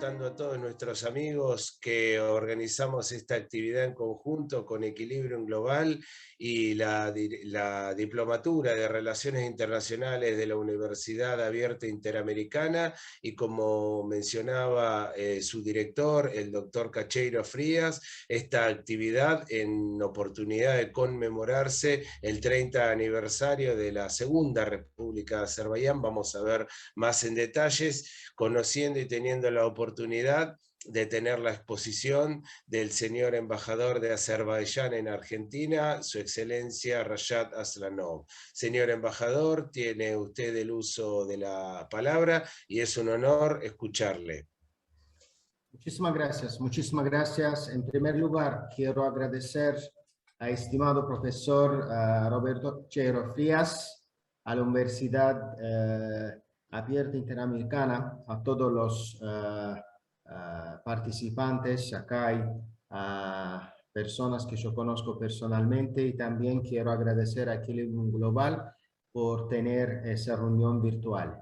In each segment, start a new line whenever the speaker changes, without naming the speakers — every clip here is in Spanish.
saludando a todos nuestros amigos que organizamos esta actividad en conjunto con Equilibrium Global y la Diplomatura de Relaciones Internacionales de la Universidad Abierta Interamericana, y como mencionaba su director, el doctor Cacheiro Frías, esta actividad en oportunidad de conmemorarse el 30 aniversario de la Segunda República de Azerbaiyán. Vamos a ver más en detalles, conociendo y teniendo la oportunidad de tener la exposición del señor embajador de Azerbaiyán en Argentina, su excelencia Rajat Aslanov. Señor embajador, tiene usted el uso de la palabra y es un honor escucharle.
Muchísimas gracias, muchísimas gracias. En primer lugar, quiero agradecer al estimado profesor Roberto Cacheiro Frías, a la Universidad Abierta Interamericana, a todos los participantes. Acá hay personas que yo conozco personalmente, y también quiero agradecer a Equilibrium Global por tener esa reunión virtual.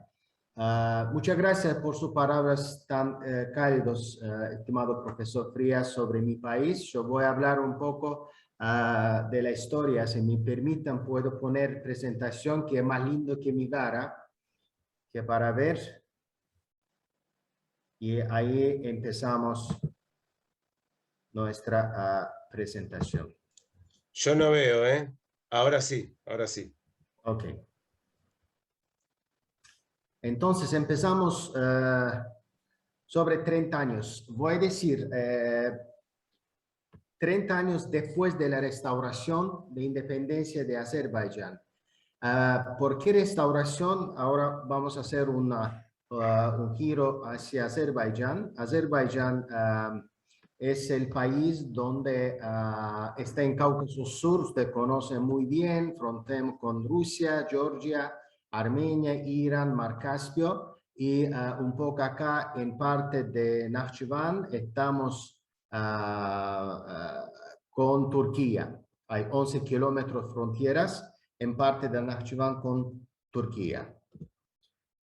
Muchas gracias por sus palabras tan cálidos, estimado profesor Frías, sobre mi país. Yo voy a hablar un poco de la historia. Si me permiten, puedo poner presentación que es más lindo que mi cara, que para ver. Y ahí empezamos nuestra presentación.
Yo no veo, ¿eh? Ahora sí, ahora sí.
Ok. Entonces empezamos sobre 30 años. Voy a decir 30 años después de la restauración de independencia de Azerbaiyán. ¿Por qué restauración? Ahora vamos a hacer un giro hacia Azerbaiyán. Azerbaiyán es el país donde está en Cáucaso Sur, usted conoce muy bien, frontera con Rusia, Georgia, Armenia, Irán, Mar Caspio, y un poco acá en parte de Nakhchivan estamos con Turquía. Hay 11 kilómetros fronteras en parte de Nakhchivan con Turquía.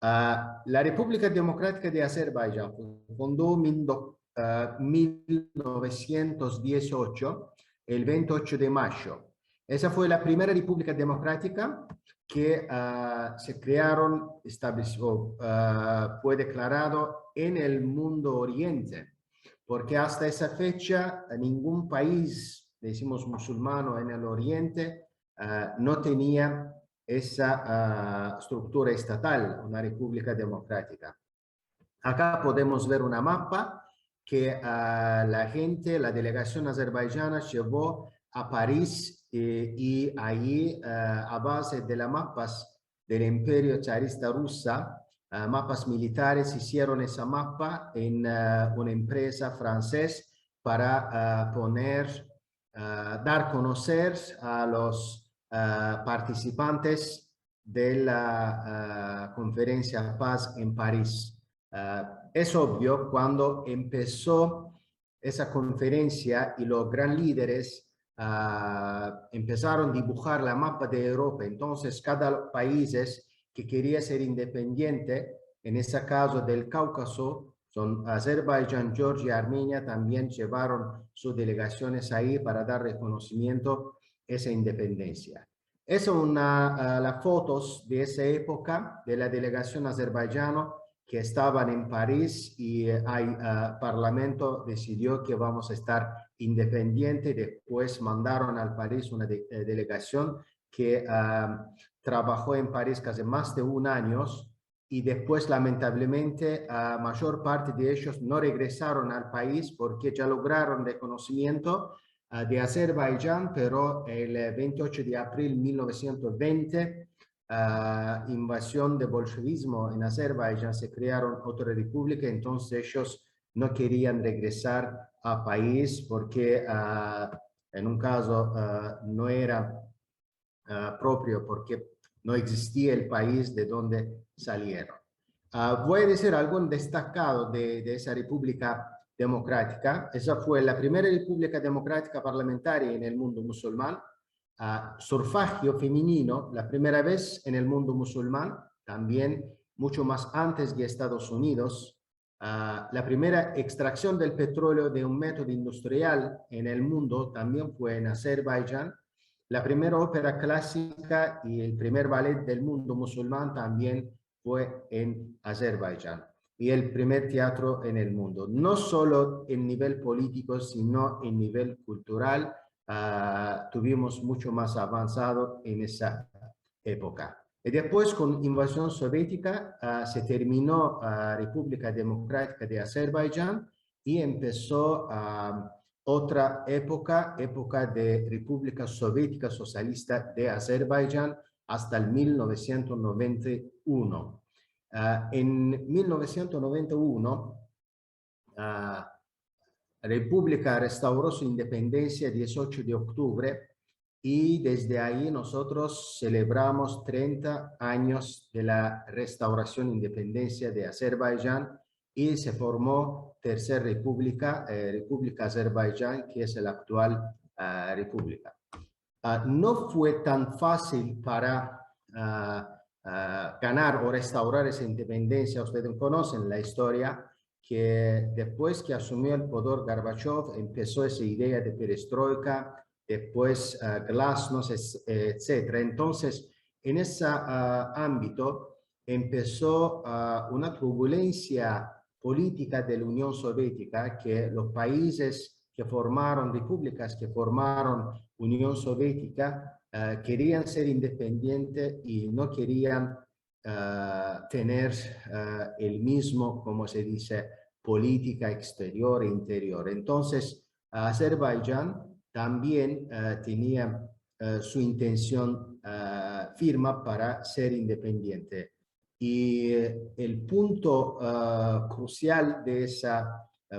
La República Democrática de Azerbaiyán fundó en 1918, el 28 de mayo. Esa fue la primera república democrática que se crearon, estableció, fue declarado en el mundo oriente, porque hasta esa fecha ningún país, decimos musulmano en el oriente, no tenía esa estructura estatal, una república democrática. Acá podemos ver una mapa que la delegación azerbaiyana llevó a París, y ahí a base de las mapas del imperio zarista rusa, mapas militares, hicieron esa mapa en una empresa francesa para dar a conocer a los participantes de la conferencia Paz en París. Es obvio, cuando empezó esa conferencia y los grandes líderes empezaron a dibujar la mapa de Europa, entonces cada país que quería ser independiente, en ese caso del Cáucaso, son Azerbaiyán, Georgia, Armenia, también llevaron sus delegaciones ahí para dar reconocimiento a esa independencia. Esas son las fotos de esa época de la delegación azerbaiyana que estaban en París, y el Parlamento decidió que vamos a estar independientes. Después mandaron al París una delegación que trabajó en París casi más de un año, y después lamentablemente mayor parte de ellos no regresaron al país porque ya lograron reconocimiento de Azerbaiyán, pero el 28 de abril de 1920, invasión de bolchevismo en Azerbaiyán, se crearon otra república. Entonces ellos no querían regresar al país porque en un caso no era propio, porque no existía el país de donde salieron. Voy a decir algo destacado de esa república democrática. Esa fue la primera república democrática parlamentaria en el mundo musulmán. Sufragio femenino, la primera vez en el mundo musulmán, también mucho más antes que Estados Unidos. La primera extracción del petróleo de un método industrial en el mundo también fue en Azerbaiyán. La primera ópera clásica y el primer ballet del mundo musulmán también fue en Azerbaiyán. Y el primer teatro en el mundo, no solo en nivel político, sino en nivel cultural, tuvimos mucho más avanzado en esa época. Y después, con invasión soviética, se terminó la República Democrática de Azerbaiyán y empezó otra época, época de República Soviética Socialista de Azerbaiyán hasta el 1991. En 1991, la República restauró su independencia el 18 de octubre y desde ahí nosotros celebramos 30 años de la restauración e independencia de Azerbaiyán y se formó Tercera República, República Azerbaiyán, que es la actual república. No fue tan fácil para ganar o restaurar esa independencia. Ustedes conocen la historia, que después que asumió el poder Gorbachev empezó esa idea de perestroika, después glasnost, etc. Entonces, en ese ámbito empezó una turbulencia política de la Unión Soviética, que los países que formaron, repúblicas que formaron Unión Soviética, querían ser independientes y no querían tener el mismo, como se dice, política exterior e interior. Entonces, Azerbaiyán también tenía su intención firme para ser independiente. Y el punto crucial de ese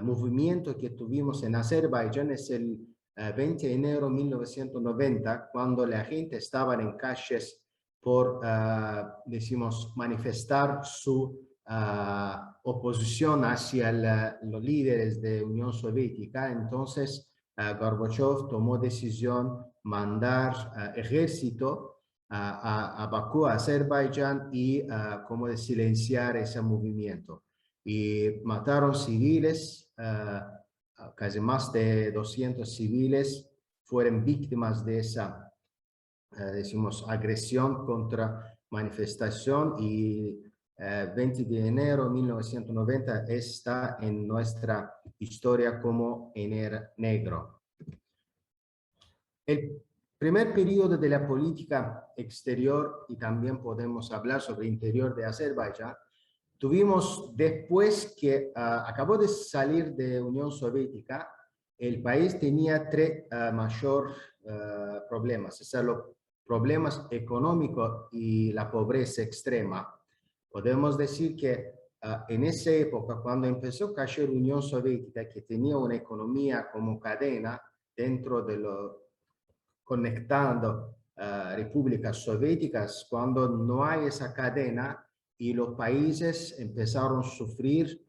movimiento que tuvimos en Azerbaiyán es el 20 de enero de 1990, cuando la gente estaba en calles por, decimos, manifestar su oposición hacia los líderes de Unión Soviética. Entonces, Gorbachev tomó decisión mandar ejército a Bakú, a Azerbaiyán, y como de silenciar ese movimiento. Y mataron civiles, casi más de 200 civiles fueron víctimas de esa, decimos, agresión contra manifestación, y 20 de enero de 1990 está en nuestra historia como enero negro. El primer periodo de la política exterior, y también podemos hablar sobre el interior de Azerbaiyán, tuvimos después que acabó de salir de Unión Soviética, el país tenía tres mayores problemas, o sea, los problemas económicos y la pobreza extrema. Podemos decir que en esa época, cuando empezó a caer la Unión Soviética, que tenía una economía como cadena dentro de lo conectando repúblicas soviéticas, cuando no hay esa cadena y los países empezaron a sufrir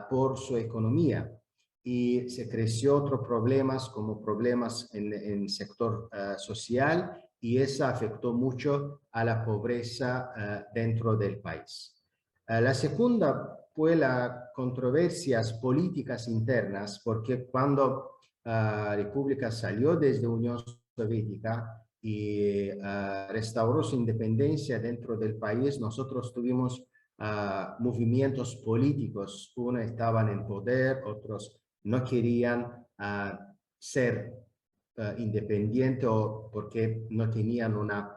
por su economía, y se creció otros problemas como problemas en el sector social, y eso afectó mucho a la pobreza dentro del país. La segunda fue las controversias políticas internas, porque cuando la República salió desde Unión Soviética y restauró su independencia dentro del país, nosotros tuvimos movimientos políticos. Unos estaban en poder, otros no querían ser independientes, o porque no tenían una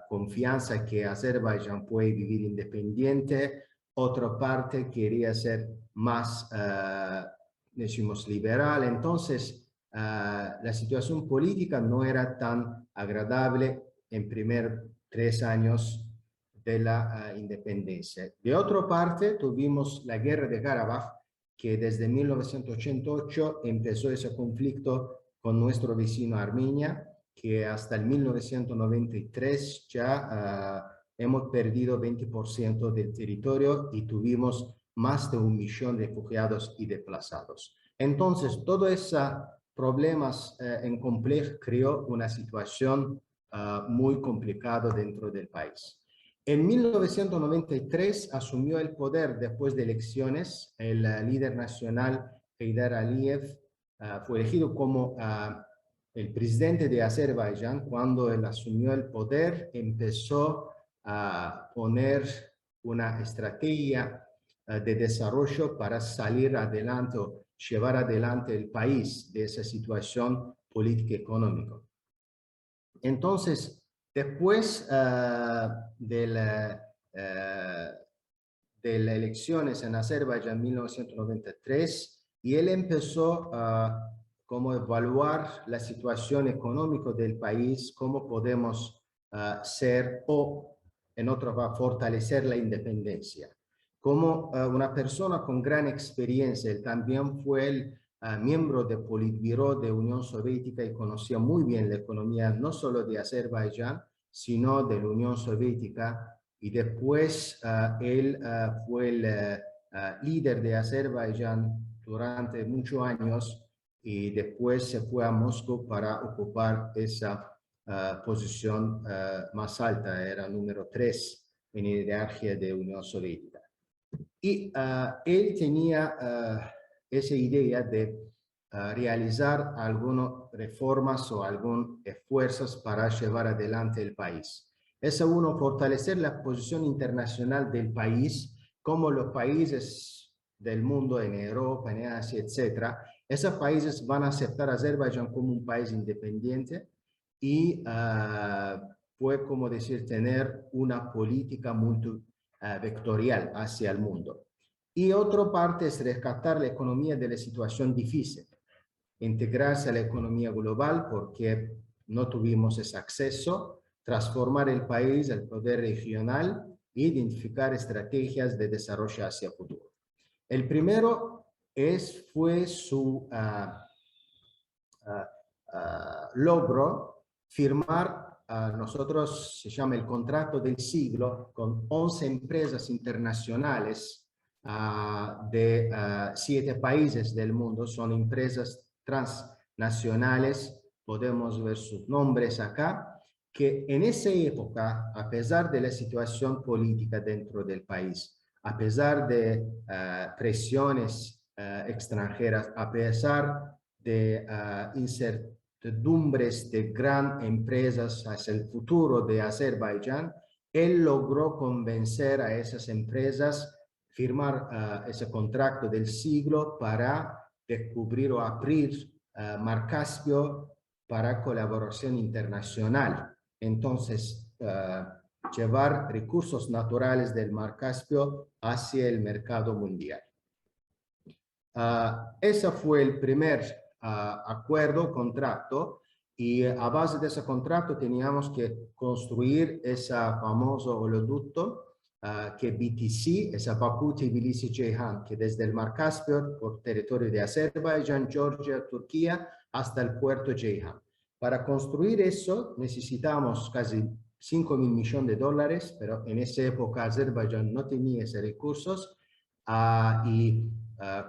confianza que Azerbaiyán puede vivir independiente. Otra parte quería ser más, decimos, liberal. Entonces, la situación política no era tan agradable en primer 3 años de la independencia. De otra parte, tuvimos la guerra de Karabaj, que desde 1988 empezó ese conflicto con nuestro vecino Armenia, que hasta el 1993 ya hemos perdido 20% del territorio y tuvimos más de 1 millón de refugiados y desplazados. Entonces, todos esos problemas en complejo creó una situación muy complicada dentro del país. En 1993 asumió el poder después de elecciones. El líder nacional, Heydar Aliyev, fue elegido como el presidente de Azerbaiyán. Cuando él asumió el poder, empezó a poner una estrategia de desarrollo para salir adelante o llevar adelante el país de esa situación política y económica. Entonces, después de las elecciones en Azerbaiyán en 1993, y él empezó a cómo evaluar la situación económica del país, cómo podemos ser o, en otras palabras, fortalecer la independencia. Como una persona con gran experiencia, él también fue el miembro del Politburo de Unión Soviética y conocía muy bien la economía no solo de Azerbaiyán, sino de la Unión Soviética. Y después él fue el líder de Azerbaiyán durante muchos años y después se fue a Moscú para ocupar esa posición más alta, era número 3 en la jerarquía de Unión Soviética. Y él tenía esa idea de realizar algunas reformas o algunos esfuerzos para llevar adelante el país. Es uno, fortalecer la posición internacional del país, como los países del mundo en Europa, en Asia, etc. Esos países van a aceptar a Azerbaiyán como un país independiente y puede, como decir, tener una política multivectorial hacia el mundo. Y otra parte es rescatar la economía de la situación difícil, integrarse a la economía global porque no tuvimos ese acceso, transformar el país, el poder regional, e identificar estrategias de desarrollo hacia el futuro. El primero fue su logro firmar, nosotros se llama el contrato del siglo, con 11 empresas internacionales de 7 países del mundo. Son empresas transnacionales, podemos ver sus nombres acá, que en esa época, a pesar de la situación política dentro del país, a pesar de presiones extranjeras, a pesar de incertidumbres de grandes empresas hacia el futuro de Azerbaiyán, él logró convencer a esas empresas firmar ese contrato del siglo para descubrir o abrir Mar Caspio para colaboración internacional. Entonces, llevar recursos naturales del Mar Caspio hacia el mercado mundial. Ese fue el primer acuerdo, contrato, y a base de ese contrato teníamos que construir ese famoso oleoducto que BTC, esa Bakú-Tbilisi-Ceyhan, que desde el Mar Caspio, por territorio de Azerbaiyán, Georgia, Turquía, hasta el puerto Ceyhan. Para construir eso necesitamos casi $5.000 millones, pero en esa época Azerbaiyán no tenía esos recursos y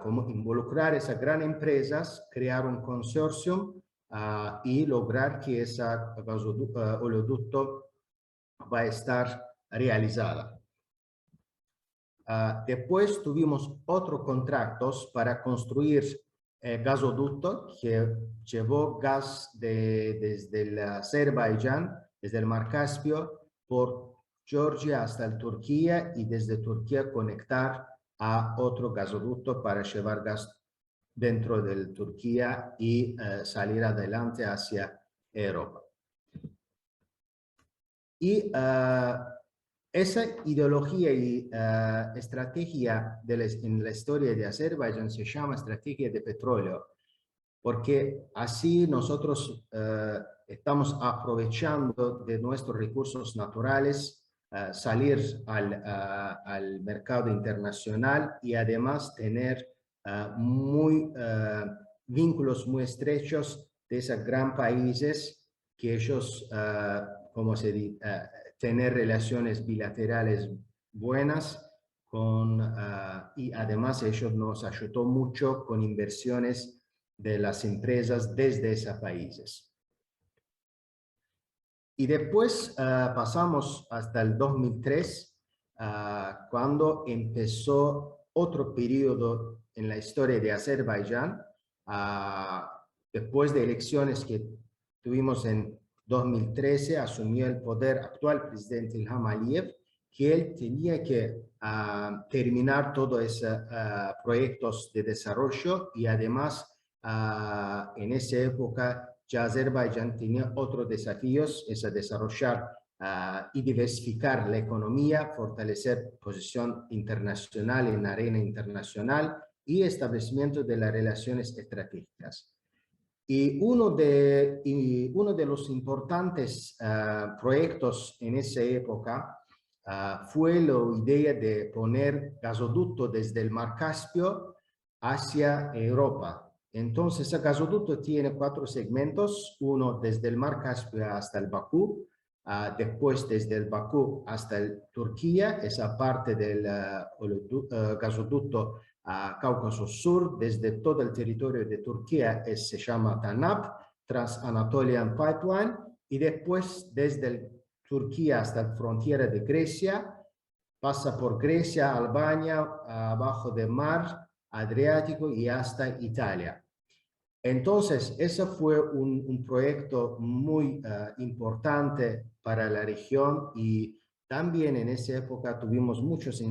como involucrar esas grandes empresas, crear un consorcio y lograr que ese oleoducto va a estar realizada. Después tuvimos otros contratos para construir gasoducto que llevó gas desde el Azerbaiyán, desde el Mar Caspio, por Georgia hasta Turquía y desde Turquía conectar a otro gasoducto para llevar gas dentro de Turquía y salir adelante hacia Europa. Y esa ideología y estrategia en la historia de Azerbaiyán se llama estrategia de petróleo, porque así nosotros estamos aprovechando de nuestros recursos naturales, salir al mercado internacional y además tener vínculos muy estrechos de esos grandes países que ellos, como se dice, tener relaciones bilaterales buenas y además ellos nos ayudó mucho con inversiones de las empresas desde esos países. Y después pasamos hasta el 2003, cuando empezó otro periodo en la historia de Azerbaiyán, después de elecciones que tuvimos en 2013, asumió el poder actual presidente Ilham Aliyev, que él tenía que terminar todos esos proyectos de desarrollo y además en esa época ya Azerbaiyán tenía otros desafíos, es desarrollar y diversificar la economía, fortalecer posición internacional en la arena internacional y establecimiento de las relaciones estratégicas. Y uno de los importantes proyectos en esa época fue la idea de poner gasoducto desde el Mar Caspio hacia Europa. Entonces, el gasoducto tiene 4 segmentos, uno desde el Mar Caspio hasta el Bakú, después desde el Bakú hasta Turquía, esa parte del gasoducto Cáucaso Sur, desde todo el territorio de Turquía, se llama TANAP, Trans-Anatolian Pipeline, y después desde Turquía hasta la frontera de Grecia, pasa por Grecia, Albania, abajo del mar Adriático y hasta Italia. Entonces, ese fue un proyecto muy importante para la región y también en esa época tuvimos muchas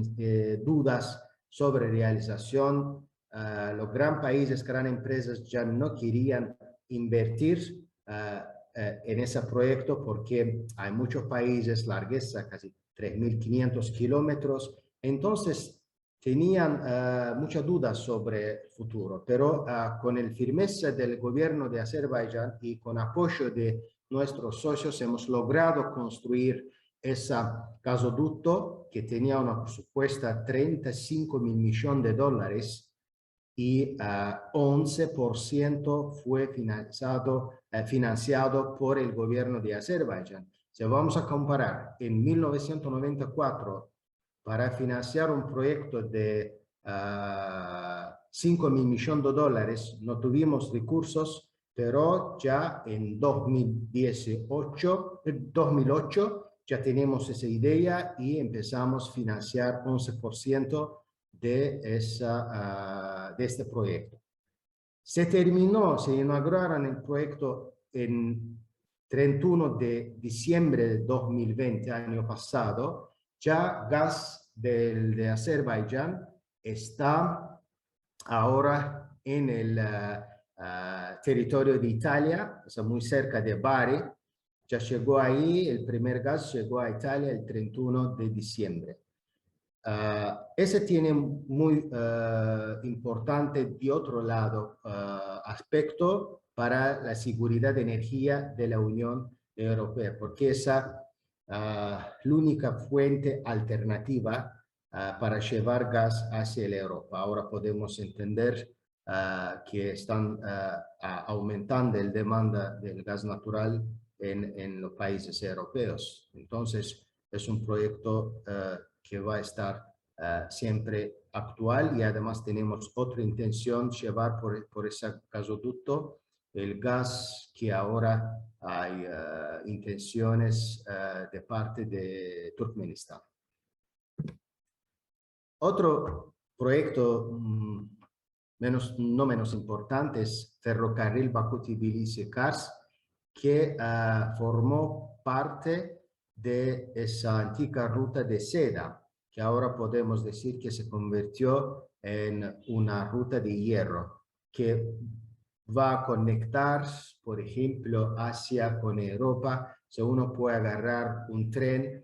dudas sobre realización. Los grandes países, grandes empresas ya no querían invertir en ese proyecto porque hay muchos países, largueza casi 3.500 kilómetros. Entonces, tenían muchas dudas sobre el futuro, pero con el firmeza del gobierno de Azerbaiyán y con apoyo de nuestros socios hemos logrado construir ese gasoducto que tenía una presupuesta de 35.000 millones de dólares y 11% fue financiado por el gobierno de Azerbaiyán. Si vamos a comparar, en 1994, para financiar un proyecto de 5.000 millones de dólares, no tuvimos recursos, pero ya en 2008 ya tenemos esa idea y empezamos a financiar 11% de este proyecto. Se inauguraron el proyecto en 31 de diciembre de 2020, año pasado. Ya gas de Azerbaiyán está ahora en el territorio de Italia, o sea, muy cerca de Bari. Ya llegó ahí, el primer gas llegó a Italia el 31 de diciembre. Ese tiene muy importante de otro lado aspecto para la seguridad de energía de la Unión Europea, porque esa la única fuente alternativa para llevar gas hacia la Europa. Ahora podemos entender que están aumentando la demanda del gas natural en los países europeos. Entonces, es un proyecto que va a estar siempre actual y además tenemos otra intención, llevar por ese gasoducto el gas que ahora hay intenciones de parte de Turkmenistán. Otro proyecto no menos importante es Ferrocarril Bakú-Tbilisi-Kars, que formó parte de esa antigua ruta de seda, que ahora podemos decir que se convirtió en una ruta de hierro, que va a conectar, por ejemplo, Asia con Europa. Si uno puede agarrar un tren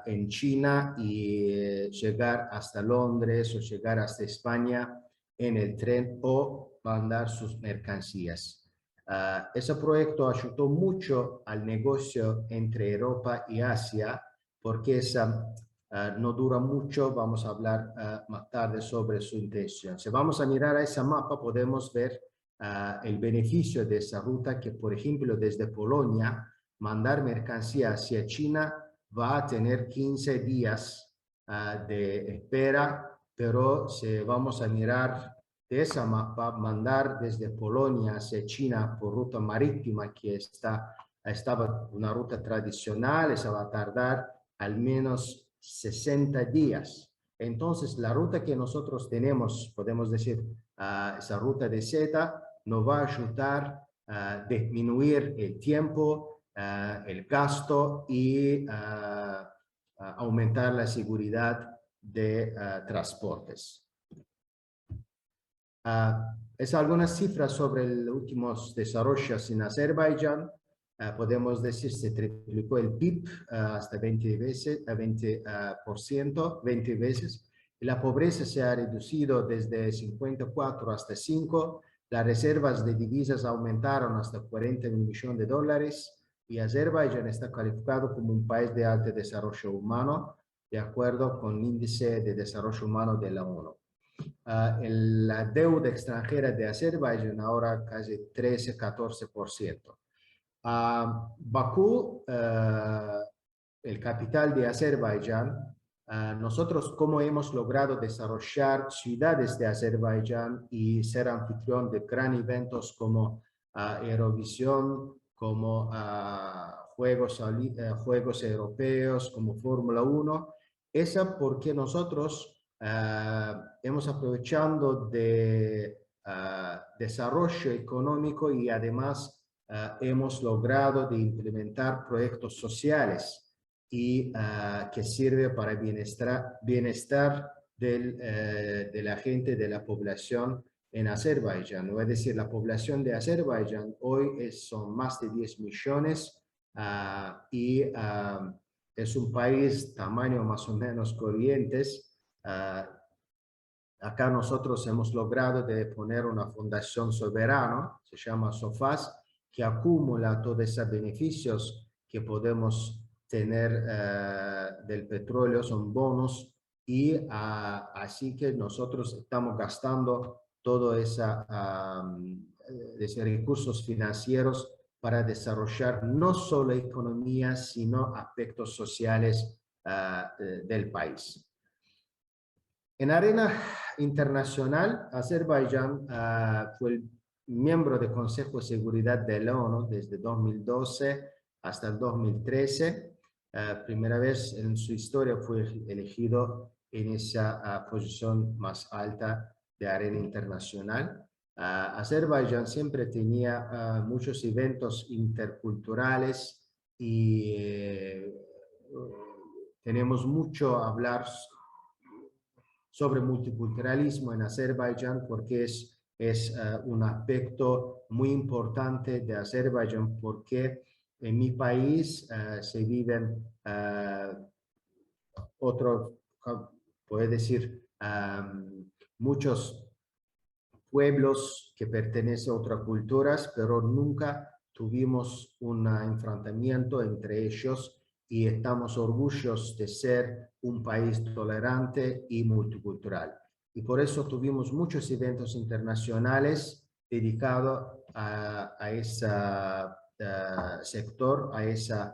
en China y llegar hasta Londres o llegar hasta España en el tren o mandar sus mercancías. Ese proyecto ayudó mucho al negocio entre Europa y Asia porque esa no dura mucho. Vamos a hablar más tarde sobre su intención. Si vamos a mirar a ese mapa podemos ver el beneficio de esa ruta, que por ejemplo desde Polonia mandar mercancía hacia China va a tener 15 días de espera, pero si vamos a mirar de esa mapa, mandar desde Polonia hacia China por ruta marítima, que está estaba una ruta tradicional, esa va a tardar al menos 60 días. Entonces, la ruta que nosotros tenemos, podemos decir, esa ruta de Z, nos va a ayudar a disminuir el tiempo, el gasto y aumentar la seguridad de transportes. Es algunas cifras sobre los últimos desarrollos en Azerbaiyán. Podemos decir se triplicó el PIB hasta 20 veces, 20 veces. La pobreza se ha reducido desde 54 hasta 5. Las reservas de divisas aumentaron hasta 40 millones de dólares y Azerbaiyán está calificado como un país de alto desarrollo humano, de acuerdo con el Índice de Desarrollo Humano de la ONU. La deuda extranjera de Azerbaiyán ahora casi 13-14%. Bakú, el capital de Azerbaiyán, nosotros cómo hemos logrado desarrollar ciudades de Azerbaiyán y ser anfitrión de gran eventos como Eurovisión, como Juegos Europeos, como Fórmula 1, esa porque nosotros hemos aprovechado de desarrollo económico y además hemos logrado de implementar proyectos sociales y que sirve para el bienestar de la gente, de la población en Azerbaiyán. Es decir, la población de Azerbaiyán hoy son más de 10 millones y es un país tamaño más o menos corrientes. Acá nosotros hemos logrado de poner una fundación soberana, se llama SOFAS, que acumula todos esos beneficios que podemos tener del petróleo, son bonos, y así que nosotros estamos gastando todos esos recursos financieros para desarrollar no solo economía, sino aspectos sociales del país. En arena internacional, Azerbaiyán fue el miembro del Consejo de Seguridad de la ONU desde 2012 hasta el 2013. Primera vez en su historia fue elegido en esa posición más alta de arena internacional. Azerbaiyán siempre tenía muchos eventos interculturales y tenemos mucho a hablar sobre multiculturalismo en Azerbaiyán porque es un aspecto muy importante de Azerbaiyán porque en mi país se viven otros, puede decir, muchos pueblos que pertenecen a otras culturas, pero nunca tuvimos un enfrentamiento entre ellos y estamos orgullosos de ser un país tolerante y multicultural. Y por eso tuvimos muchos eventos internacionales dedicados a ese sector, a esos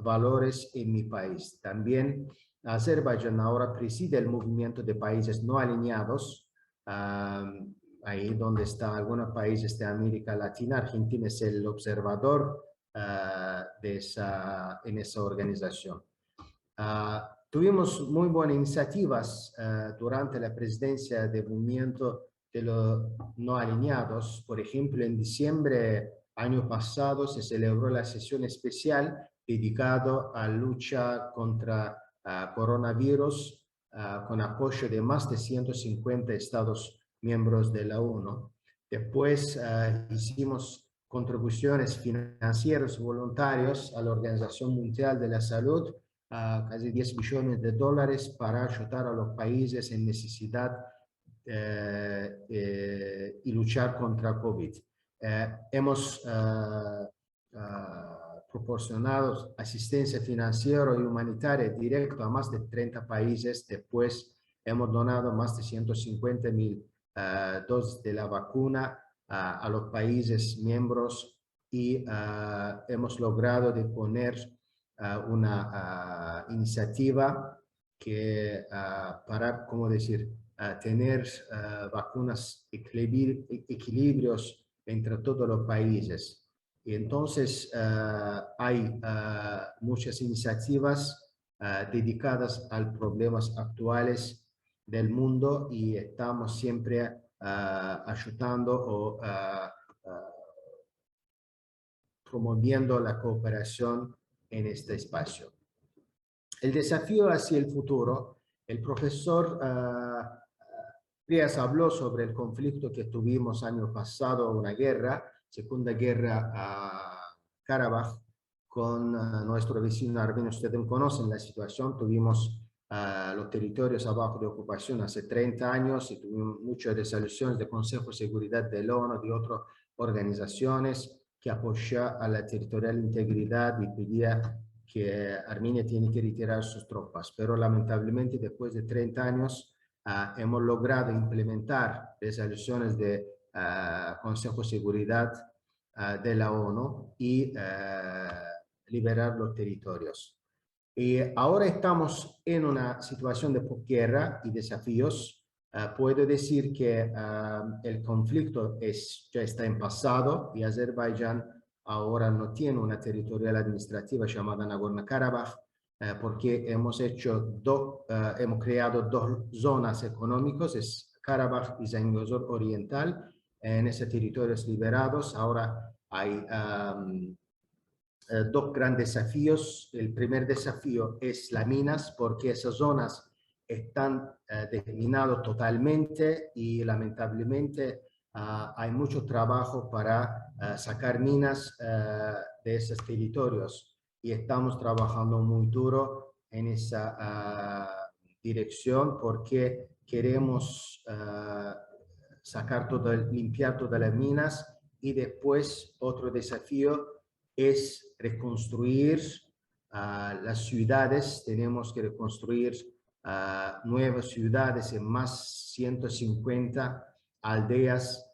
valores en mi país. También Azerbaiyán ahora preside el movimiento de países no alineados, ahí donde están algunos países de América Latina. Argentina es el observador en esa organización. Tuvimos muy buenas iniciativas durante la presidencia del movimiento de los no alineados. Por ejemplo, en diciembre año pasado se celebró la sesión especial dedicada a la lucha contra coronavirus con apoyo de más de 150 estados miembros de la ONU. Después hicimos contribuciones financieras voluntarias a la Organización Mundial de la Salud, casi 10 millones de dólares para ayudar a los países en necesidad y luchar contra COVID. Hemos proporcionado asistencia financiera y humanitaria directa a más de 30 países. Después hemos donado más de 150,000 dosis de la vacuna a los países miembros y hemos logrado de poner una iniciativa que para, ¿cómo decir?, tener vacunas equilibrios entre todos los países. Y entonces hay muchas iniciativas dedicadas a los problemas actuales del mundo y estamos siempre ayudando o promoviendo la cooperación en este espacio. El desafío hacia el futuro, el profesor Frías habló sobre el conflicto que tuvimos año pasado, una guerra, segunda guerra Karabaj, con nuestro vecino armenio. Ustedes conocen la situación, tuvimos los territorios abajo de ocupación hace 30 años y tuvimos muchas resoluciones del Consejo de Seguridad de la ONU y de otras organizaciones que apoyan a la territorial integridad y pedía que Armenia tiene que retirar sus tropas. Pero lamentablemente después de 30 años hemos logrado implementar resoluciones del Consejo de Seguridad de la ONU y liberar los territorios. Y ahora estamos en una situación de posguerra y desafíos. Puedo decir que el conflicto ya está en pasado y Azerbaiyán ahora no tiene una territorial administrativa llamada Nagorno-Karabaj porque hemos creado dos zonas económicas, es Karabaj y Zangezur Oriental. En esos territorios liberados ahora hay dos grandes desafíos. El primer desafío es las minas, porque esas zonas están desminadas totalmente y lamentablemente hay mucho trabajo para sacar minas de esos territorios y estamos trabajando muy duro en esa dirección porque queremos sacar limpiar todas las minas. Y después otro desafío es reconstruir las ciudades. Tenemos que reconstruir nuevas ciudades en más 150 aldeas,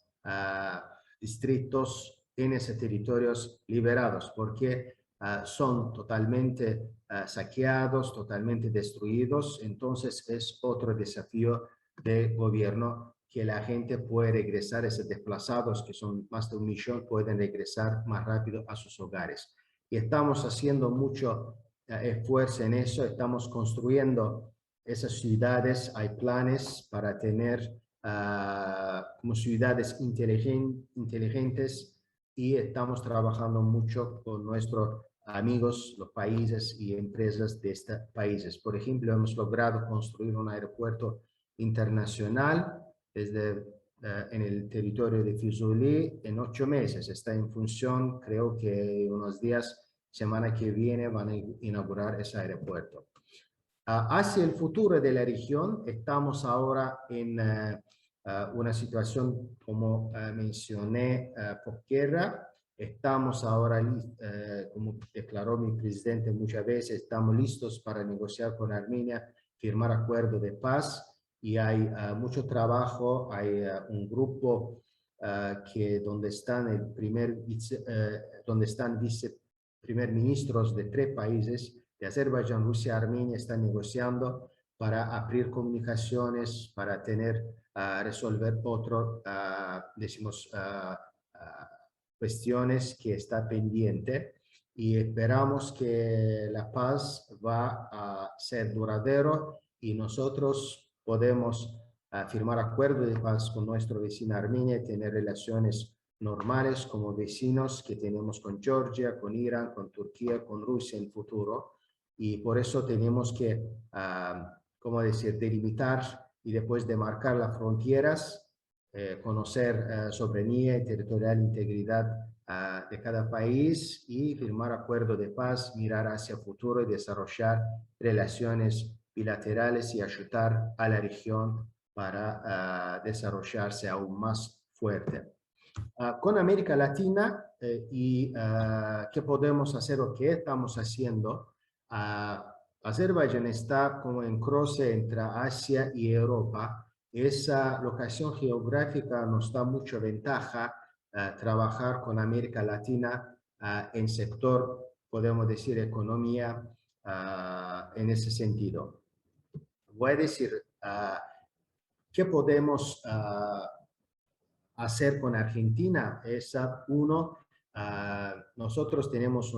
distritos en esos territorios liberados, porque son totalmente saqueados, totalmente destruidos. Entonces es otro desafío del gobierno que la gente puede regresar, esos desplazados, que son más de 1 millón, pueden regresar más rápido a sus hogares. Y estamos haciendo mucho esfuerzo en eso, estamos construyendo esas ciudades, hay planes para tener como ciudades inteligentes y estamos trabajando mucho con nuestros amigos, los países y empresas de estos países. Por ejemplo, hemos logrado construir un aeropuerto internacional en el territorio de Fusuli en 8 meses. Está en función, creo que unos días, semana que viene, van a inaugurar ese aeropuerto. Hacia el futuro de la región, estamos ahora en una situación, como mencioné, posguerra. Estamos ahora, como declaró mi presidente muchas veces, estamos listos para negociar con Armenia, firmar acuerdo de paz. Y hay mucho trabajo, hay un grupo donde están donde están viceprimer ministros de 3 países, de Azerbaiyán, Rusia, Armenia, están negociando para abrir comunicaciones, para resolver otras, cuestiones que está pendiente. Y esperamos que la paz va a ser duradero y nosotros podemos firmar acuerdos de paz con nuestro vecino Armenia y tener relaciones normales como vecinos que tenemos con Georgia, con Irán, con Turquía, con Rusia en el futuro. Y por eso tenemos que, ¿cómo decir?, delimitar y después demarcar las fronteras, conocer soberanía y territorial integridad de cada país y firmar acuerdos de paz, mirar hacia el futuro y desarrollar relaciones bilaterales y ayudar a la región para desarrollarse aún más fuerte. Con América Latina y qué podemos hacer o qué estamos haciendo. Azerbaiyán está como en cruce entre Asia y Europa. Esa locación geográfica nos da mucha ventaja trabajar con América Latina en sector, podemos decir, economía en ese sentido. Voy a decir, ¿qué podemos hacer con Argentina? Es uno, nosotros tenemos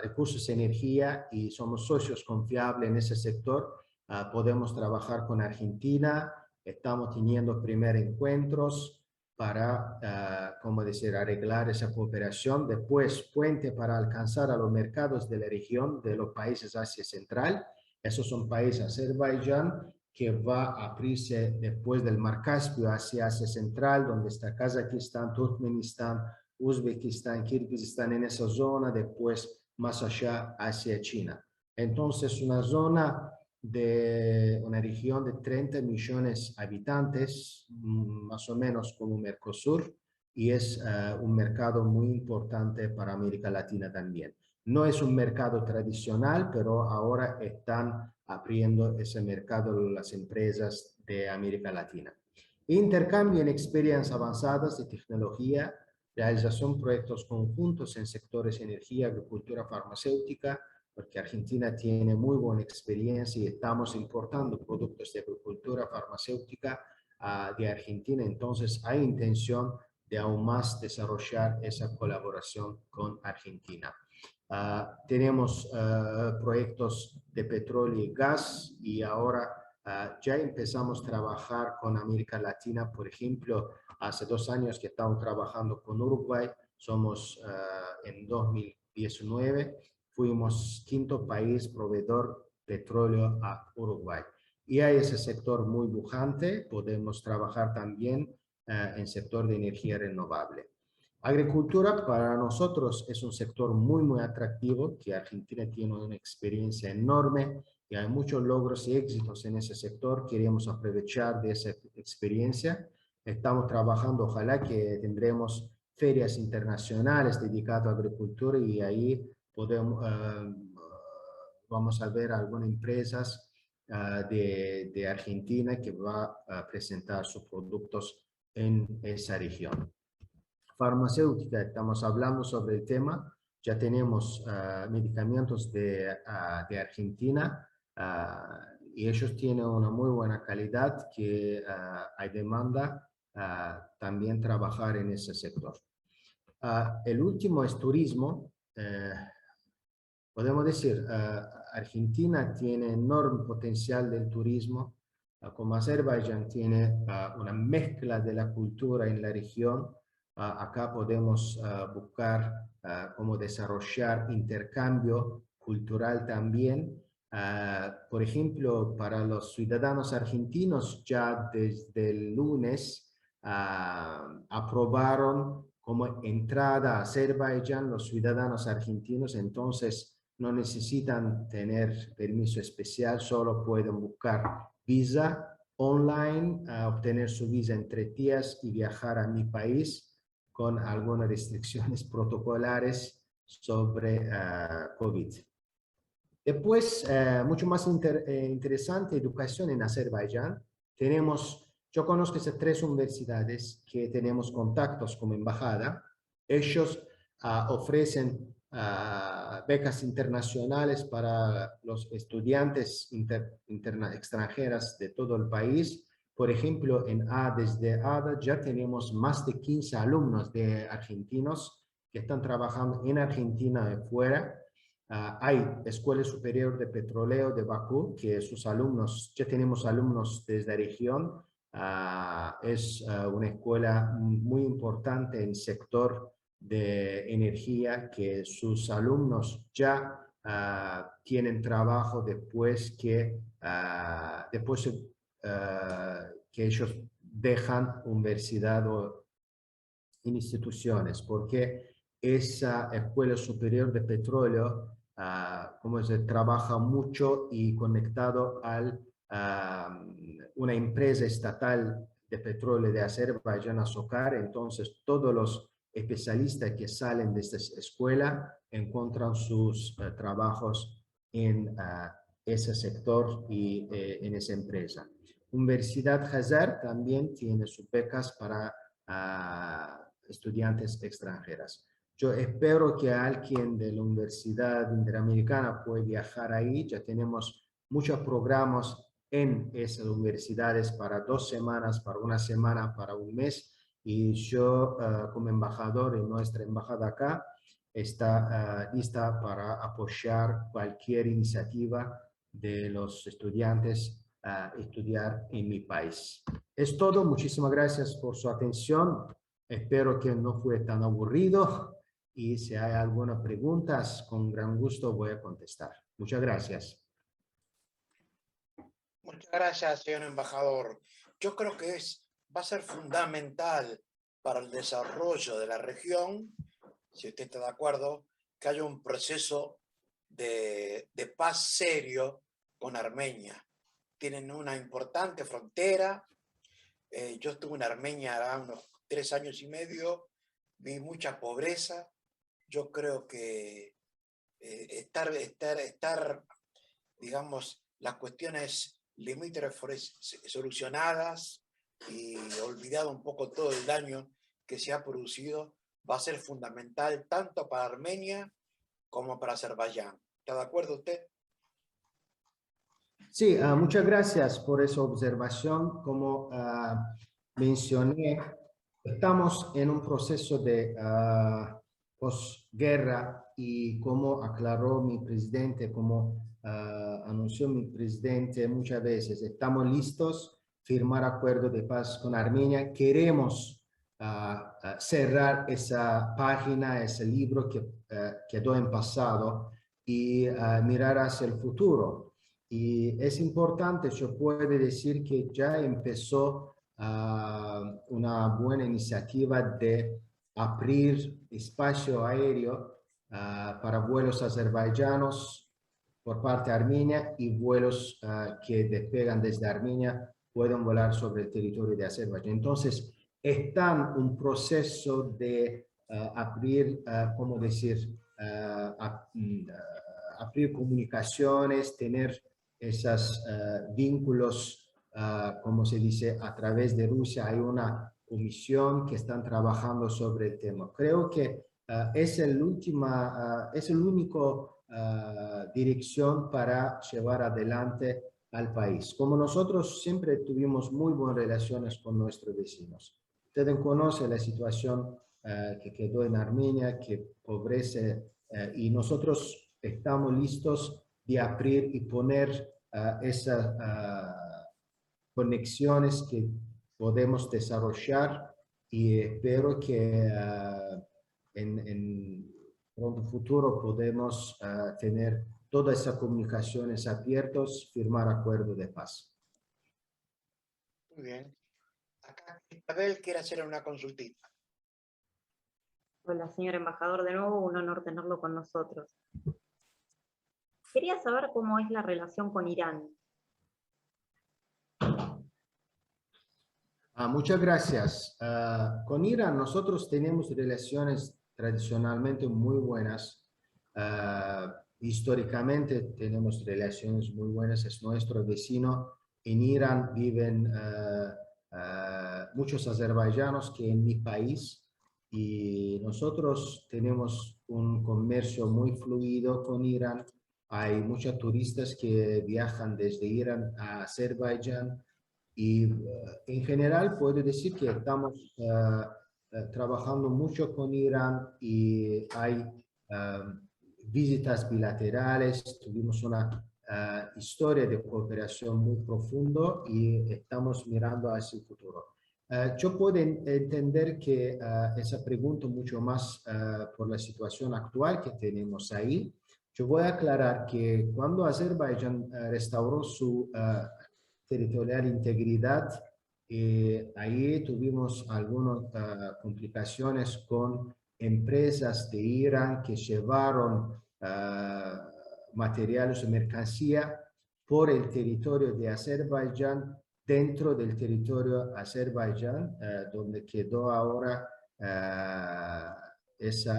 recursos de energía y somos socios confiables en ese sector. Podemos trabajar con Argentina, estamos teniendo primeros encuentros para, como decir, arreglar esa cooperación. Después, puente para alcanzar a los mercados de la región de los países Asia Central. Esos son países Azerbaiyán, que va a abrirse después del Mar Caspio hacia Asia Central, donde está Kazajistán, Turkmenistán, Uzbekistán, Kirguistán en esa zona, después más allá hacia China. Entonces, una zona de una región de 30 millones de habitantes, más o menos como Mercosur, y es un mercado muy importante para América Latina también. No es un mercado tradicional, pero ahora están abriendo ese mercado las empresas de América Latina. Intercambio en experiencias avanzadas de tecnología, realización de proyectos conjuntos en sectores energía, agricultura, farmacéutica, porque Argentina tiene muy buena experiencia y estamos importando productos de agricultura farmacéutica de Argentina, entonces hay intención de aún más desarrollar esa colaboración con Argentina. Tenemos proyectos de petróleo y gas y ahora ya empezamos a trabajar con América Latina. Por ejemplo, hace 2 años que estamos trabajando con Uruguay, somos en 2019, fuimos 5º país proveedor de petróleo a Uruguay. Y hay ese sector muy pujante, podemos trabajar también en sector de energía renovable. Agricultura para nosotros es un sector muy atractivo, que Argentina tiene una experiencia enorme y hay muchos logros y éxitos en ese sector. Queremos aprovechar de esa experiencia. Estamos trabajando, ojalá que tendremos ferias internacionales dedicadas a agricultura y ahí podemos, vamos a ver algunas empresas de Argentina que va a presentar sus productos en esa región. Farmacéutica, estamos hablando sobre el tema, ya tenemos medicamentos de Argentina y ellos tienen una muy buena calidad que hay demanda también trabajar en ese sector. El último es turismo. Podemos decir, Argentina tiene enorme potencial del turismo, como Azerbaiyán tiene una mezcla de la cultura en la región. Acá podemos buscar cómo desarrollar intercambio cultural también. Por ejemplo, para los ciudadanos argentinos, ya desde el lunes aprobaron como entrada a Azerbaiyán los ciudadanos argentinos, entonces no necesitan tener permiso especial, solo pueden buscar visa online, obtener su visa en 3 días y viajar a mi país con algunas restricciones protocolares sobre COVID. Después, mucho más interesante, educación en Azerbaiyán. Yo conozco esas 3 universidades que tenemos contactos como embajada. Ellos ofrecen becas internacionales para los estudiantes extranjeras de todo el país. Por ejemplo, desde ADA ya tenemos más de 15 alumnos de argentinos que están trabajando en Argentina y fuera. Hay Escuela Superior de Petróleo de Bakú, que sus alumnos, ya tenemos alumnos desde la región. Es una escuela muy importante en el sector de energía, que sus alumnos ya tienen trabajo después que ellos dejan universidad o instituciones, porque esa Escuela Superior de Petróleo como se trabaja mucho y conectado a una empresa estatal de petróleo de Azerbaiyán, Azokar. Entonces todos los especialistas que salen de esta escuela encuentran sus trabajos en ese sector y en esa empresa. Universidad Hazar también tiene sus becas para estudiantes extranjeras. Yo espero que alguien de la Universidad Interamericana pueda viajar ahí. Ya tenemos muchos programas en esas universidades para 2 semanas, para 1 semana, para 1 mes. y yo como embajador en nuestra embajada acá está lista para apoyar cualquier iniciativa de los estudiantes a estudiar en mi país. Es todo, muchísimas gracias por su atención, espero que no fue tan aburrido y si hay algunas preguntas, con gran gusto voy a contestar. Muchas gracias.
Muchas gracias, señor embajador. Yo creo que va a ser fundamental para el desarrollo de la región, si usted está de acuerdo, que haya un proceso de paz serio con Armenia. Tienen una importante frontera. Yo estuve en Armenia hace unos 3 años y medio, vi mucha pobreza. Yo creo que digamos, las cuestiones limítrofes solucionadas y olvidado un poco todo el daño que se ha producido, va a ser fundamental tanto para Armenia como para Azerbaiyán. ¿Está de acuerdo usted?
Sí, muchas gracias por esa observación. Como mencioné, estamos en un proceso de posguerra y como aclaró mi presidente, como anunció mi presidente muchas veces, estamos listos a firmar acuerdo de paz con Armenia. Queremos cerrar esa página, ese libro que quedó en pasado y mirar hacia el futuro. Y es importante, yo puedo decir que ya empezó una buena iniciativa de abrir espacio aéreo para vuelos azerbaiyanos por parte de Armenia y vuelos que despegan desde Armenia pueden volar sobre el territorio de Azerbaiyán. Entonces, está en un proceso de abrir, ¿cómo decir? Abrir comunicaciones, tener esos vínculos, como se dice, a través de Rusia. Hay una comisión que están trabajando sobre el tema. Creo que es el único dirección para llevar adelante al país. Como nosotros siempre tuvimos muy buenas relaciones con nuestros vecinos. Ustedes conocen la situación que quedó en Armenia, que pobrece, y nosotros estamos listos de abrir y poner esas conexiones que podemos desarrollar y espero que en pronto futuro podemos tener todas esas comunicaciones abiertas, firmar acuerdo de paz.
Muy bien. Acá Isabel quiere hacer una consultita.
Hola, señor embajador, de nuevo un honor tenerlo con nosotros. Quería saber cómo es la relación con Irán.
Muchas gracias. Con Irán nosotros tenemos relaciones tradicionalmente muy buenas. Históricamente tenemos relaciones muy buenas, es nuestro vecino. En Irán viven muchos azerbaiyanos que en mi país y nosotros tenemos un comercio muy fluido con Irán. Hay muchos turistas que viajan desde Irán a Azerbaiyán y en general puedo decir que estamos trabajando mucho con Irán y hay visitas bilaterales, tuvimos una historia de cooperación muy profundo y estamos mirando hacia el futuro. Yo puedo entender que esa pregunta mucho más por la situación actual que tenemos ahí. Yo voy a aclarar que cuando Azerbaiyán restauró su territorial integridad, ahí tuvimos algunas complicaciones con empresas de Irán que llevaron materiales o mercancía por el territorio de Azerbaiyán, dentro del territorio Azerbaiyán, donde quedó ahora ese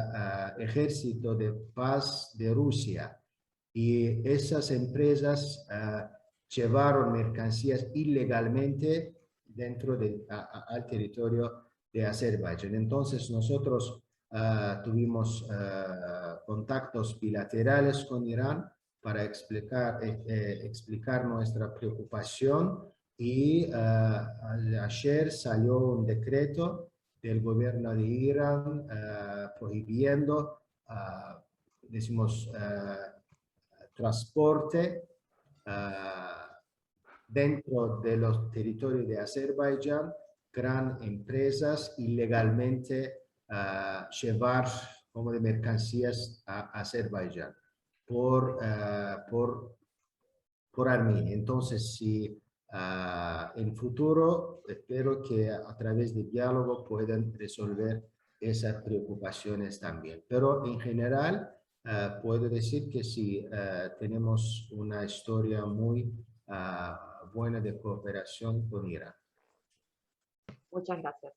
ejército de paz de Rusia. Y esas empresas llevaron mercancías ilegalmente dentro al territorio de Azerbaiyán. Entonces nosotros tuvimos contactos bilaterales con Irán para explicar nuestra preocupación y ayer salió un decreto del gobierno de Irán prohibiendo, decimos, transporte dentro de los territorios de Azerbaiyán, gran empresas ilegalmente llevar como de mercancías a Azerbaiyán por Armenia. Entonces, si en futuro espero que a través de diálogo puedan resolver esas preocupaciones también. Pero en general, puedo decir que sí, tenemos una historia muy buena de cooperación con Irán.
Muchas gracias.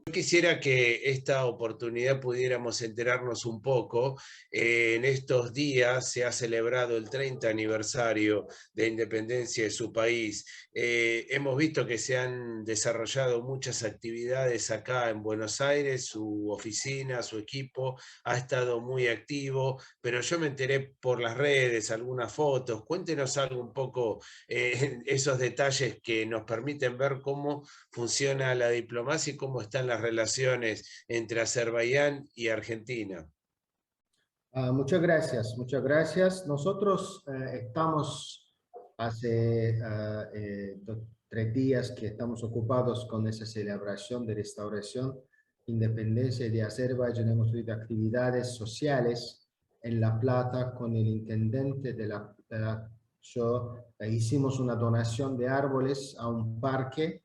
Yo quisiera que esta oportunidad pudiéramos enterarnos un poco. En estos días se ha celebrado el 30 aniversario de independencia de su país. Hemos visto que se han desarrollado muchas actividades acá en Buenos Aires, su oficina, su equipo ha estado muy activo, pero yo me enteré por las redes, algunas fotos. Cuéntenos algo un poco, esos detalles que nos permiten ver cómo funciona la diplomacia y cómo están las relaciones entre Azerbaiyán y Argentina.
Muchas gracias, muchas gracias. Nosotros estamos hace 3 días que estamos ocupados con esa celebración de restauración, independencia de Azerbaiyán. Hemos tenido actividades sociales en La Plata con el intendente de La Plata. Hicimos una donación de árboles a un parque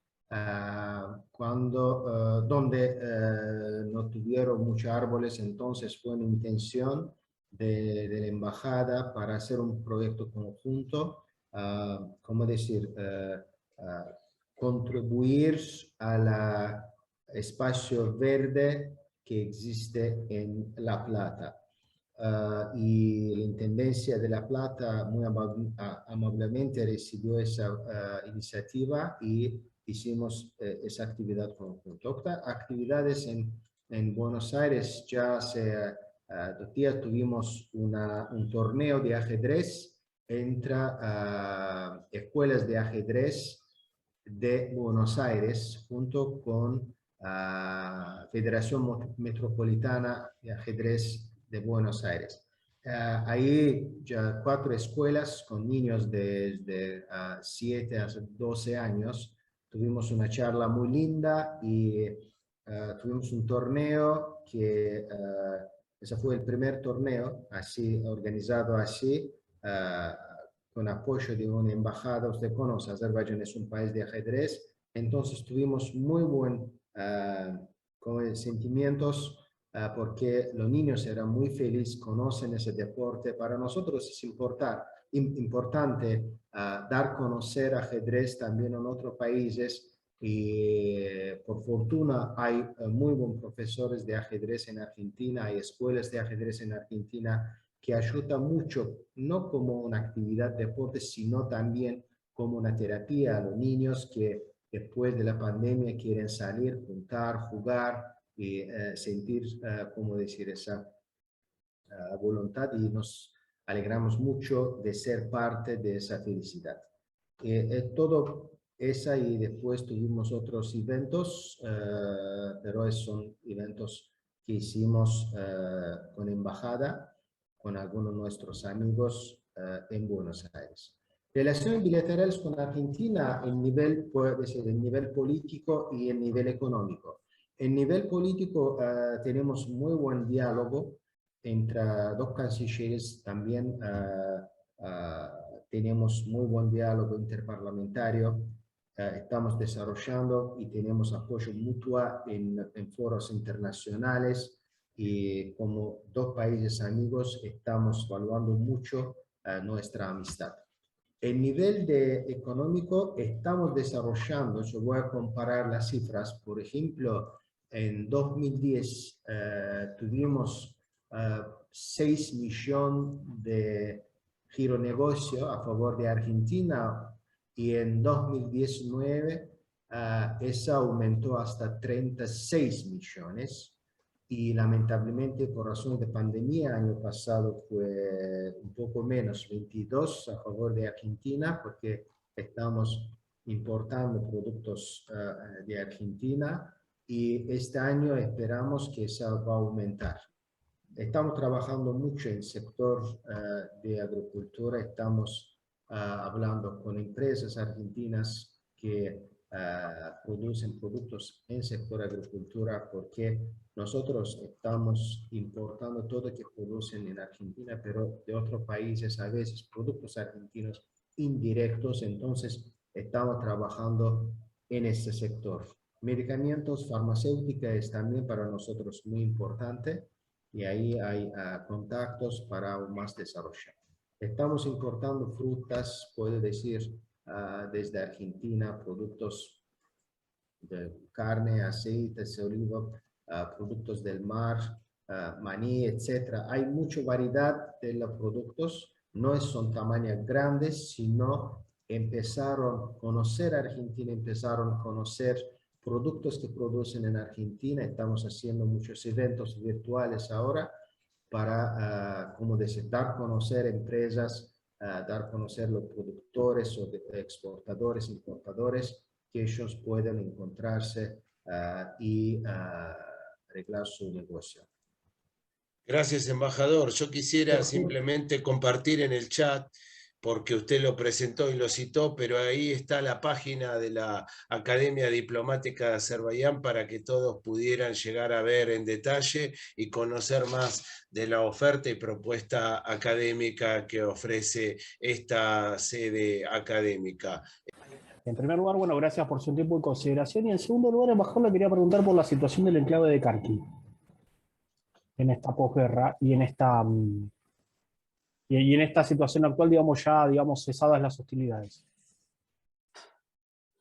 donde no tuvieron muchos árboles, entonces fue una intención de la embajada para hacer un proyecto conjunto, ¿cómo decir? Contribuir al espacio verde que existe en La Plata. Y la Intendencia de La Plata muy amablemente recibió esa iniciativa y hicimos esa actividad conjunta. Otras actividades en Buenos Aires, ya hace 2 días tuvimos un torneo de ajedrez entre escuelas de ajedrez de Buenos Aires junto con Federación Metropolitana de Ajedrez de Buenos Aires. Ahí ya 4 escuelas con niños desde 7 a 12 años. Tuvimos una charla muy linda y tuvimos un torneo que ese fue el primer torneo así organizado así con apoyo de una embajada. Usted conoce, Azerbaiyán es un país de ajedrez, entonces tuvimos muy buen sentimientos porque los niños eran muy felices, conocen ese deporte. Para nosotros es importante dar a conocer ajedrez también en otros países y por fortuna hay muy buenos profesores de ajedrez en Argentina, hay escuelas de ajedrez en Argentina que ayudan mucho, no como una actividad de deporte, sino también como una terapia a los niños que después de la pandemia quieren salir, juntar, jugar y sentir, como decir, esa voluntad, y nos alegramos mucho de ser parte de esa felicidad. Todo esa, y después tuvimos otros eventos, pero son eventos que hicimos con embajada, con algunos de nuestros amigos en Buenos Aires. Relaciones bilaterales con Argentina en nivel, puede ser en nivel político y en nivel económico. En nivel político tenemos muy buen diálogo entre 2 cancilleres. También tenemos muy buen diálogo interparlamentario. Estamos desarrollando y tenemos apoyo mutuo en foros internacionales, y como 2 países amigos estamos evaluando mucho nuestra amistad. En nivel económico estamos desarrollando, yo voy a comparar las cifras. Por ejemplo, en 2010 tuvimos 6 millones de giro negocio a favor de Argentina, y en 2019 eso aumentó hasta 36 millones. Y lamentablemente por razones de pandemia, año pasado fue un poco menos, 22 a favor de Argentina, porque estamos importando productos de Argentina, y este año esperamos que eso va a aumentar. Estamos trabajando mucho en el sector de agricultura, estamos hablando con empresas argentinas que producen productos en sector agricultura, porque nosotros estamos importando todo que producen en Argentina, pero de otros países, a veces productos argentinos indirectos, entonces estamos trabajando en este sector. Medicamentos, farmacéutica es también para nosotros muy importante y ahí hay contactos para aún más desarrollo. Estamos importando frutas, puedo decir, desde Argentina, productos de carne, aceites de oliva, productos del mar, maní, etc. Hay mucha variedad de los productos, no son tamaños grandes, sino empezaron a conocer Argentina, empezaron a conocer productos que producen en Argentina. Estamos haciendo muchos eventos virtuales ahora para, como decir, dar a conocer empresas, dar a conocer los productores o exportadores, importadores, que ellos pueden encontrarse y arreglar su negocio.
Gracias, embajador. Yo quisiera
Perfecto.
simplemente compartir en el chat, porque usted lo presentó y lo citó, pero ahí está la página de la Academia Diplomática de Azerbaiyán para que todos pudieran llegar a ver en detalle y conocer más de la oferta y propuesta académica que ofrece esta sede académica.
En primer lugar, bueno, gracias por su tiempo y consideración. Y en segundo lugar, embajador, le quería preguntar por la situación del enclave de Kharkiv en esta posguerra y en esta situación actual, digamos, ya, digamos, cesadas las hostilidades.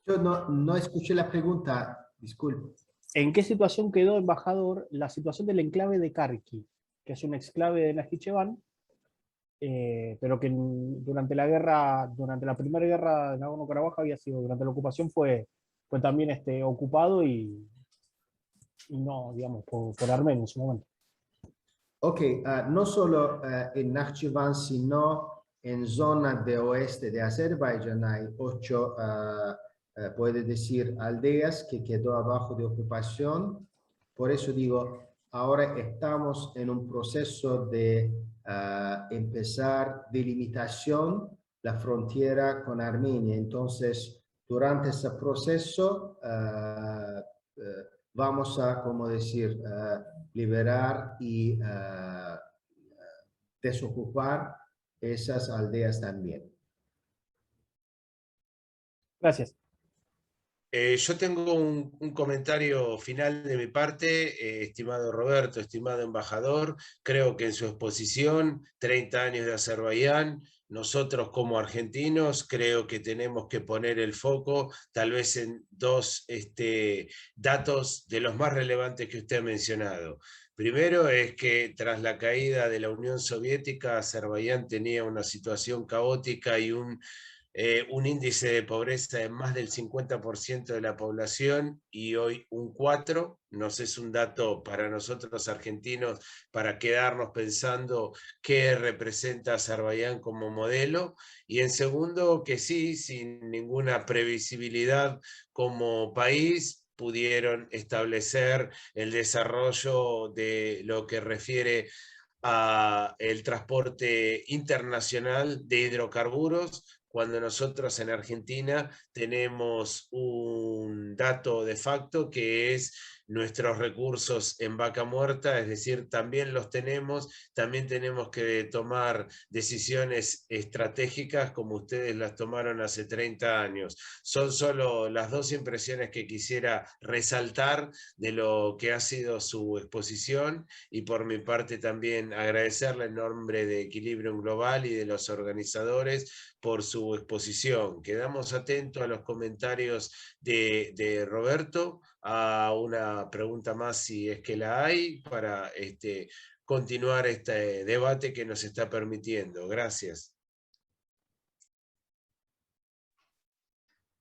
Yo no escuché la pregunta, disculpe.
¿En qué situación quedó, embajador, la situación del enclave de Kharkiv, que es un exclave de Najicheván, pero que durante la primera guerra de Nagorno-Karabaj había sido, durante la ocupación fue también ocupado y no, digamos, por Armenia en su momento?
Ok, no solo en Nakhchivan, sino en zona de oeste de Azerbaiyán hay 8, puede decir, aldeas que quedó abajo de ocupación. Por eso digo, ahora estamos en un proceso de empezar delimitación la frontera con Armenia. Entonces, durante ese proceso, vamos a, como decir, liberar y desocupar esas aldeas también.
Gracias.
Yo tengo un comentario final de mi parte, estimado Roberto, estimado embajador. Creo que en su exposición, 30 años de Azerbaiyán, nosotros como argentinos creo que tenemos que poner el foco tal vez en dos datos de los más relevantes que usted ha mencionado. Primero es que tras la caída de la Unión Soviética, Azerbaiyán tenía una situación caótica y un índice de pobreza de más del 50% de la población y hoy un 4%. Nos es un dato para nosotros argentinos para quedarnos pensando qué representa Azerbaiyán como modelo. Y en segundo, que sí, sin ninguna previsibilidad como país, pudieron establecer el desarrollo de lo que refiere a el transporte internacional de hidrocarburos, cuando nosotros en Argentina tenemos un dato de facto que es nuestros recursos en vaca muerta, es decir, también los tenemos, también tenemos que tomar decisiones estratégicas como ustedes las tomaron hace 30 años. Son solo las dos impresiones que quisiera resaltar de lo que ha sido su exposición y por mi parte también agradecerle en nombre de Equilibrium Global y de los organizadores por su exposición. Quedamos atentos a los comentarios de Roberto, a una pregunta más si es que la hay, para continuar este debate que nos está permitiendo. Gracias.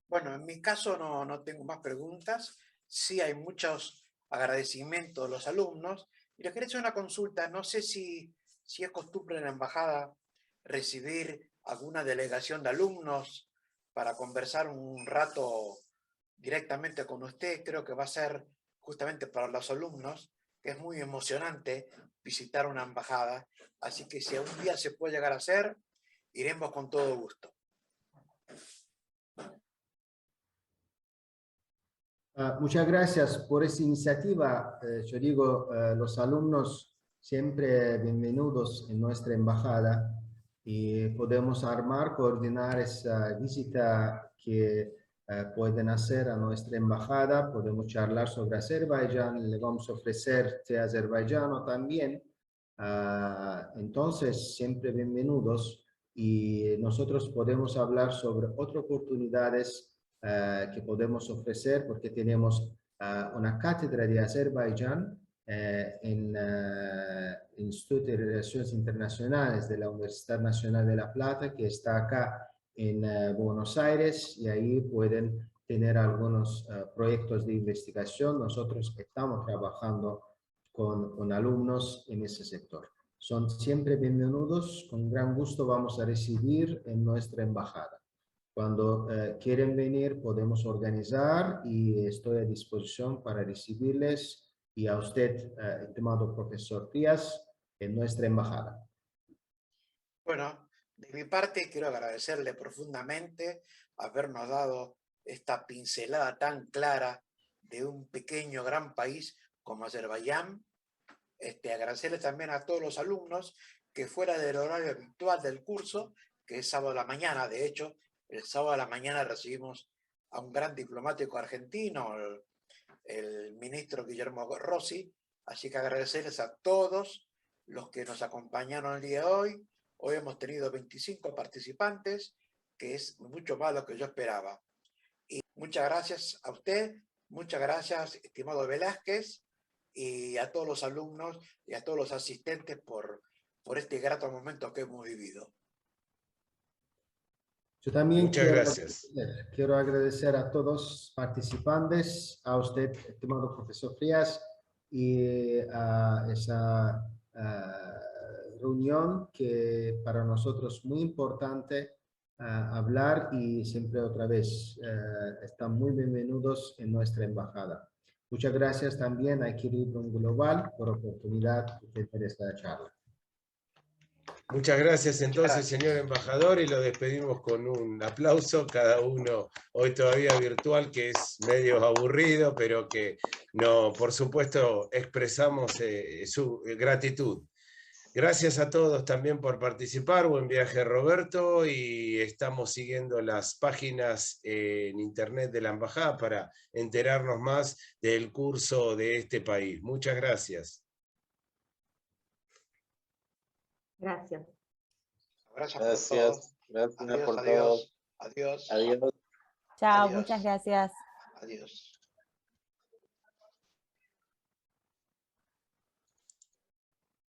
Bueno, en mi caso no tengo más preguntas. Sí hay muchos agradecimientos de los alumnos. Y les quería hacer una consulta. No sé si es costumbre en la embajada recibir alguna delegación de alumnos para conversar un rato directamente con usted. Creo que va a ser justamente para los alumnos, que es muy emocionante visitar una embajada. Así que si algún día se puede llegar a hacer, iremos con todo gusto.
Muchas gracias por esta iniciativa. Yo digo, los alumnos siempre bienvenidos en nuestra embajada y podemos coordinar esa visita que pueden hacer a nuestra embajada. Podemos charlar sobre Azerbaiyán, le vamos a ofrecer té azerbaiyano también. Entonces, siempre bienvenidos y nosotros podemos hablar sobre otras oportunidades que podemos ofrecer porque tenemos una cátedra de Azerbaiyán en el Instituto de Relaciones Internacionales de la Universidad Nacional de La Plata, que está acá en Buenos Aires, y ahí pueden tener algunos proyectos de investigación. Nosotros estamos trabajando con alumnos en ese sector. Son siempre bienvenidos, con gran gusto vamos a recibir en nuestra embajada. Cuando quieren venir podemos organizar y estoy a disposición para recibirles y a usted, estimado profesor Frías, en nuestra embajada.
Bueno, de mi parte quiero agradecerle profundamente habernos dado esta pincelada tan clara de un pequeño gran país como Azerbaiyán. Agradecerle también a todos los alumnos que fuera del horario habitual del curso, que es sábado a la mañana. De hecho, el sábado a la mañana recibimos a un gran diplomático argentino, el ministro Guillermo Rossi. Así que agradecerles a todos los que nos acompañaron el día de hoy. Hoy hemos tenido 25 participantes, que es mucho más de lo que yo esperaba. Y muchas gracias a usted, muchas gracias, estimado Velázquez, y a todos los alumnos y a todos los asistentes por este grato momento que hemos vivido.
Yo también
Muchas gracias.
quiero agradecer a todos los participantes, a usted, estimado profesor Frías, y a esa reunión que para nosotros es muy importante hablar, y siempre otra vez están muy bienvenidos en nuestra embajada. Muchas gracias también a Equilibrium Global por la oportunidad de tener esta charla.
Muchas gracias entonces,
gracias.
señor embajador, y lo despedimos con un aplauso, cada uno hoy todavía virtual, que es medio aburrido, pero que no, por supuesto expresamos su gratitud. Gracias a todos también por participar. Buen viaje, Roberto, y estamos siguiendo las páginas en internet de la embajada para enterarnos más del curso de este país. Muchas gracias.
Gracias.
Gracias por todo.
Gracias
Adiós,
por todo.
adiós, adiós.
Adiós.
Chao,
Adiós.
muchas gracias.
Adiós.